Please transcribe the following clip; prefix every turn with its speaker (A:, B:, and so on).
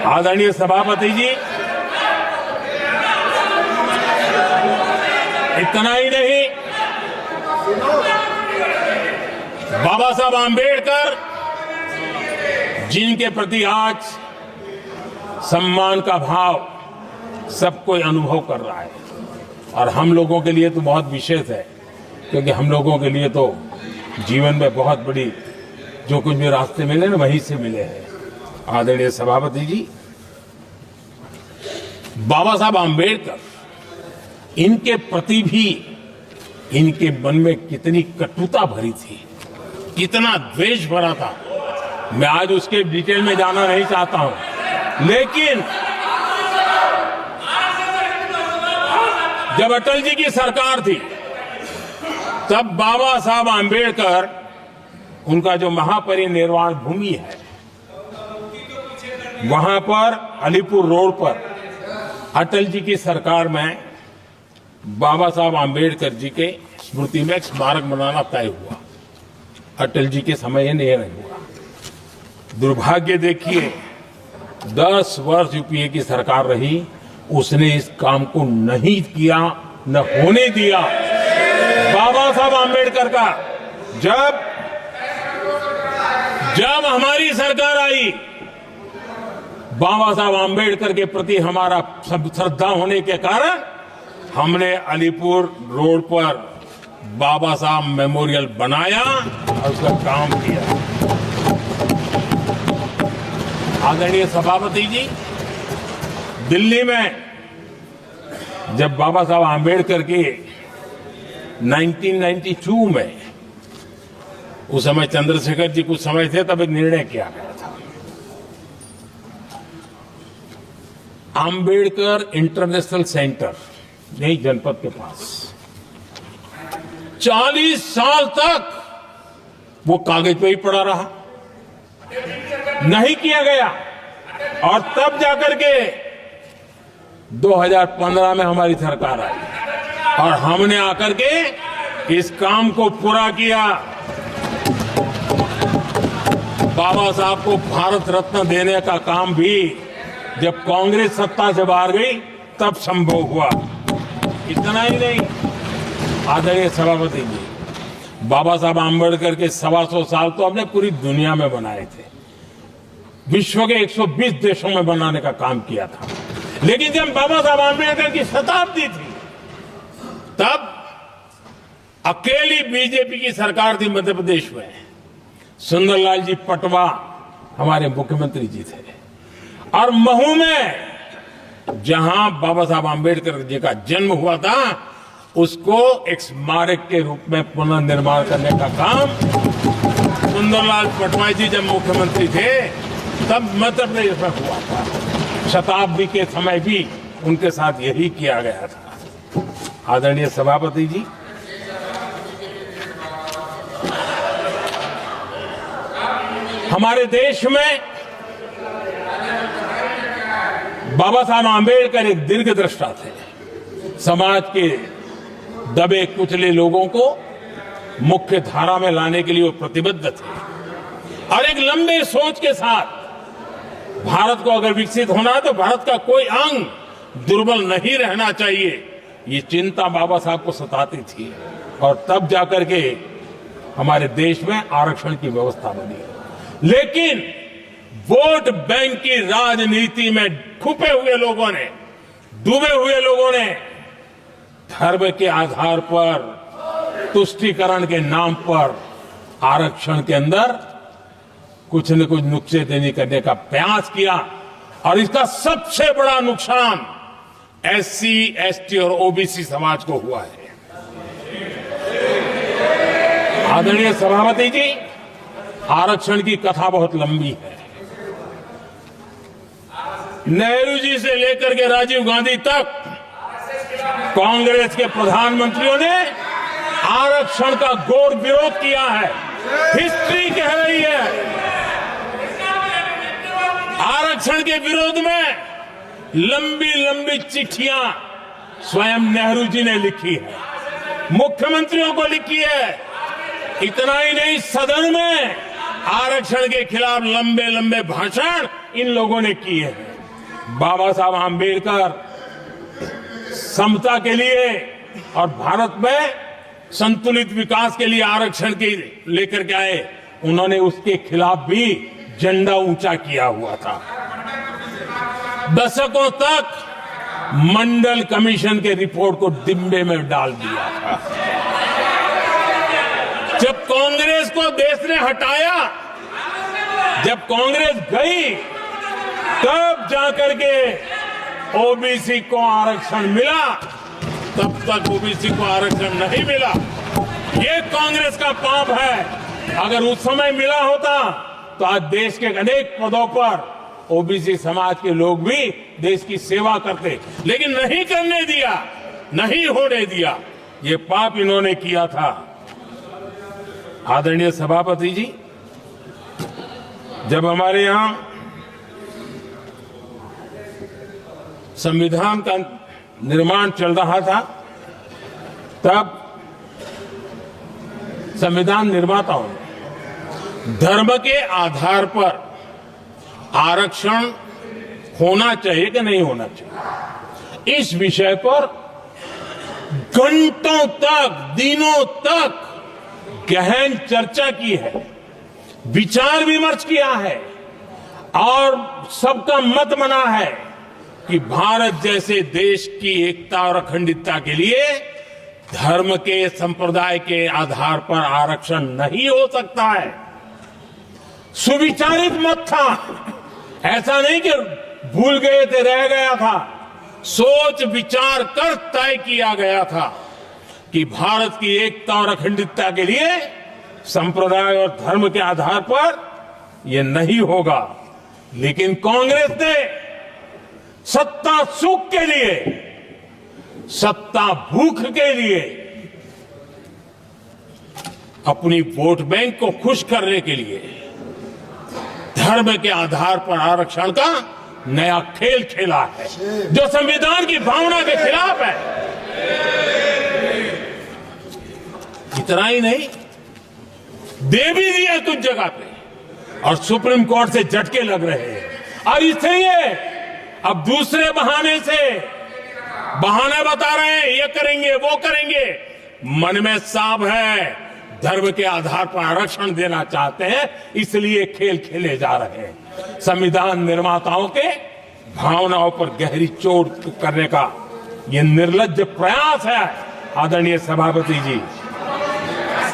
A: आदरणीय सभापति जी, इतना ही नहीं, बाबा साहब आंबेडकर जिनके प्रति आज सम्मान का भाव सब कोई अनुभव कर रहा है, और हम लोगों के लिए तो बहुत विशेष है, क्योंकि हम लोगों के लिए तो जीवन में बहुत बड़ी जो कुछ भी रास्ते मिले ना, वहीं से मिले हैं। आदरणीय सभापति जी, बाबा साहब आंबेडकर, इनके प्रति भी इनके मन में कितनी कटुता भरी थी, कितना द्वेष भरा था। मैं आज उसके डिटेल में जाना नहीं चाहता हूं, लेकिन जब अटल जी की सरकार थी, तब बाबा साहब आंबेडकर, उनका जो महापरिनिर्वाण भूमि है, वहां पर अलीपुर रोड पर अटल जी की सरकार में बाबा साहब आंबेडकर जी के स्मृति में एक स्मारक बनाना तय हुआ। अटल जी के समय यह नहीं हुआ। दुर्भाग्य देखिए, 10 वर्ष यूपीए की सरकार रही, उसने इस काम को नहीं किया, न होने दिया। बाबा साहब आंबेडकर का जब हमारी सरकार आई, बाबा साहब आंबेडकर के प्रति हमारा श्रद्धा होने के कारण हमने अलीपुर रोड पर बाबा साहब मेमोरियल बनाया और उसका काम किया। आदरणीय सभापति जी, दिल्ली में जब बाबा साहब आंबेडकर के 1992 में, उस समय चंद्रशेखर जी कुछ समय थे, तब एक निर्णय किया गया था, आंबेडकर इंटरनेशनल सेंटर, यही जनपद के पास 40 साल तक वो कागज पे ही पड़ा रहा, नहीं किया गया। और तब जाकर के 2015 में हमारी सरकार आई और हमने आकर के इस काम को पूरा किया। बाबा साहब को भारत रत्न देने का काम भी जब कांग्रेस सत्ता से बाहर गई तब संभव हुआ। इतना ही नहीं, आदरणीय सभापति जी, बाबा साहब आंबेडकर के 125 साल तो हमने पूरी दुनिया में बनाए थे, विश्व के 120 देशों में बनाने का काम किया था। लेकिन जब बाबा साहब आंबेडकर की शताब्दी थी, तब अकेली बीजेपी की सरकार थी मध्य प्रदेश में। सुंदरलाल जी पटवा हमारे मुख्यमंत्री जी थे, और महू में जहां बाबा साहब आंबेडकर जी का जन्म हुआ था, उसको एक स्मारक के रूप में पुनर्निर्माण करने का काम सुंदरलाल पटवा जी जब मुख्यमंत्री थे तब मध्य प्रदेश में हुआ था। शताब्दी के समय भी उनके साथ यही किया गया था। आदरणीय सभापति जी, हमारे देश में बाबा साहब आंबेडकर एक दीर्घदृष्टा थे। समाज के दबे कुचले लोगों को मुख्य धारा में लाने के लिए वो प्रतिबद्ध थे, और एक लंबे सोच के साथ भारत को अगर विकसित होना है तो भारत का कोई अंग दुर्बल नहीं रहना चाहिए, ये चिंता बाबा साहब को सताती थी। और तब जाकर के हमारे देश में आरक्षण की व्यवस्था बनी। लेकिन वोट बैंक की राजनीति में छुपे हुए लोगों ने, डूबे हुए लोगों ने धर्म के आधार पर, तुष्टीकरण के नाम पर आरक्षण के अंदर कुछ न कुछ नुक्सेदनी करने का प्रयास किया, और इसका सबसे बड़ा नुकसान एससी, एसटी और ओबीसी समाज को हुआ है। आदरणीय सभापति जी, आरक्षण की कथा बहुत लंबी है। नेहरू जी से लेकर के राजीव गांधी तक कांग्रेस के प्रधानमंत्रियों ने आरक्षण का घोर विरोध किया है। हिस्ट्री कह रही है, आरक्षण के विरोध में लंबी लंबी चिट्ठियां स्वयं नेहरू जी ने लिखी है, मुख्यमंत्रियों को लिखी है। इतना ही नहीं, सदन में आरक्षण के खिलाफ लंबे लंबे भाषण इन लोगों ने किए हैं। बाबा साहब आम्बेडकर समता के लिए और भारत में संतुलित विकास के लिए आरक्षण के लेकर के आए, उन्होंने उसके खिलाफ भी झंडा ऊंचा किया हुआ था। दशकों तक मंडल कमीशन के रिपोर्ट को डिब्बे में डाल दिया था। जब कांग्रेस को देश ने हटाया, जब कांग्रेस गई, तब जाकर के ओबीसी को आरक्षण मिला, तब तक ओबीसी को आरक्षण नहीं मिला। ये कांग्रेस का पाप है। अगर उस समय मिला होता तो आज देश के अनेक पदों पर ओबीसी समाज के लोग भी देश की सेवा करते, लेकिन नहीं करने दिया, नहीं होने दिया। ये पाप इन्होंने किया था। आदरणीय सभापति जी, जब हमारे यहां संविधान का निर्माण चल रहा था, तब संविधान निर्माताओं ने धर्म के आधार पर आरक्षण होना चाहिए कि नहीं होना चाहिए, इस विषय पर घंटों तक, दिनों तक गहन चर्चा की है, विचार विमर्श किया है और सबका मत बना है कि भारत जैसे देश की एकता और अखंडता के लिए धर्म के, संप्रदाय के आधार पर आरक्षण नहीं हो सकता है। सुविचारित मत था, ऐसा नहीं कि भूल गए थे, रह गया था। सोच विचार कर तय किया गया था कि भारत की एकता और अखंडता के लिए संप्रदाय और धर्म के आधार पर यह नहीं होगा। लेकिन कांग्रेस ने सत्ता सुख के लिए, सत्ता भूख के लिए, अपनी वोट बैंक को खुश करने के लिए धर्म के आधार पर आरक्षण का नया खेल खेला है, जो संविधान की भावना के खिलाफ है। इतना ही नहीं, दे भी दिया कुछ जगह पे और सुप्रीम कोर्ट से झटके लग रहे हैं। और इसलिए अब दूसरे बहाने से बहाना बता रहे हैं, ये करेंगे, वो करेंगे। मन में साफ है, धर्म के आधार पर आरक्षण देना चाहते हैं, इसलिए खेल खेले जा रहे हैं। संविधान निर्माताओं के भावनाओं पर गहरी चोट करने का यह निर्लज्ज प्रयास है। आदरणीय सभापति जी,